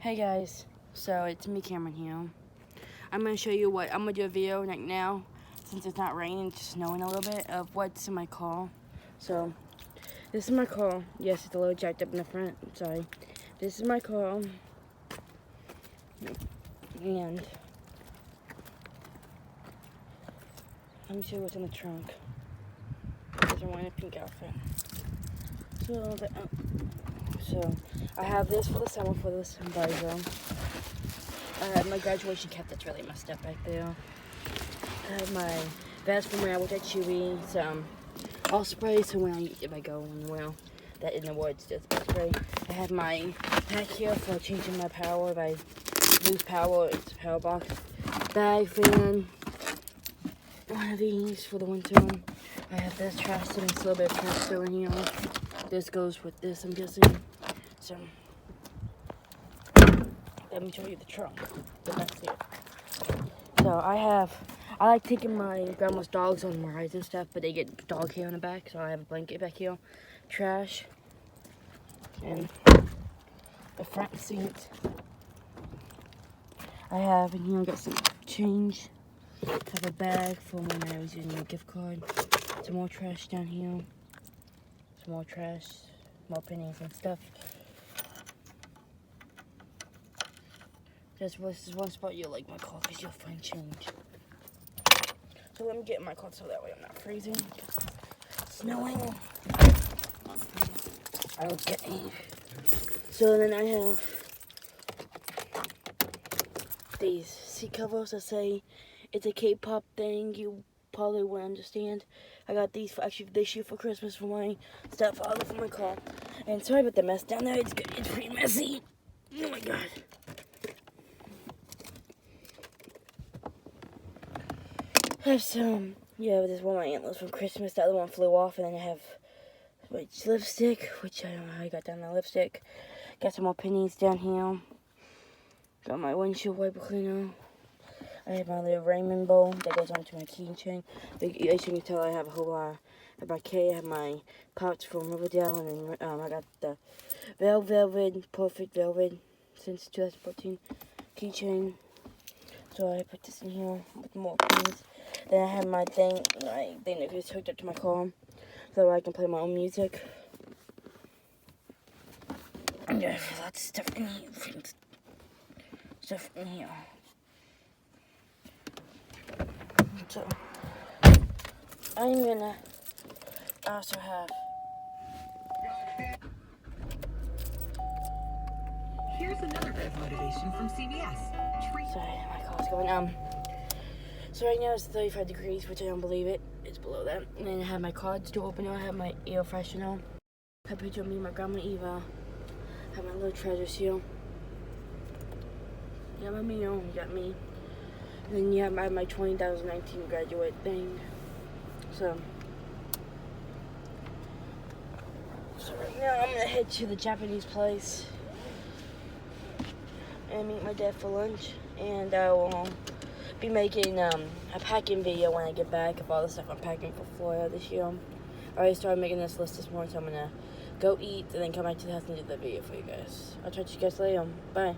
Hey guys, so it's me, Cameron here. I'm gonna show you what I'm gonna do a video right now, since it's not raining, it's just snowing a little bit, of what's in my car. So this is my car. Yes, it's a little jacked up in the front. Sorry. This is my car, and let me show you what's in the trunk. Because I'm wearing a pink outfit. So I have this for the summer for this visor. I have my graduation cap that's really messed up back there. I have my vest from when I worked at Chewy. Some all spray, so if I go anywhere that in the woods, just spray. I have my pack here for changing my power. If I lose power, it's a power box. Bag, fan, one of these for the winter. I have this trash and it's a little bit of trash still in here. This goes with this, I'm guessing. So let me show you the trunk. That's it. So I like taking my grandma's dogs on rides and stuff, but they get dog hair on the back, so I have a blanket back here. Trash. And the front seat. I have in here, got some change. I have a bag for when I was using a gift card. Some more trash down here. Some more trash. More pennies and stuff. This is one spot you'll like my car because you'll find change. So let me get in my car so that way I'm not freezing. It's snowing. Okay. So then I have these seat covers that say it's a K-pop thing. You probably wouldn't understand. I got these for actually this year for Christmas for my stuff all over my car. And sorry about the mess down there. It's good. It's pretty messy. Oh my god. I have some, this one of my antlers from Christmas. The other one flew off, and then I have which lipstick, which I don't know how I got down the lipstick. Got some more pennies down here. Got my windshield wiper cleaner. I have my little Raymond bowl that goes onto my keychain. As you can tell, I have a whole lot of bouquet. I have my pots from Riverdale, and then I got the Velvet, Perfect Velvet since 2014 keychain. So I put this in here with more pennies. Then I have my thing that is hooked up to my car, so I can play my own music. And I have lots of stuff in here. So I'm gonna also have. Here's another bit of motivation from CVS. Sorry, my car's going. So right now it's 35 degrees, which I don't believe it. It's below that. And then I have my cards to open. I have my air freshener. I have a picture of me and my grandma Eva. I have my little treasures here. You got my meal. You got me. And then I have my 2019 graduate thing. So right now I'm gonna head to the Japanese place and meet my dad for lunch. And I will be making a packing video when I get back of all the stuff I'm packing for Florida this year. I already started making this list this morning, so I'm gonna go eat and then come back to the house and do the video for you guys. I'll talk to you guys later. Bye.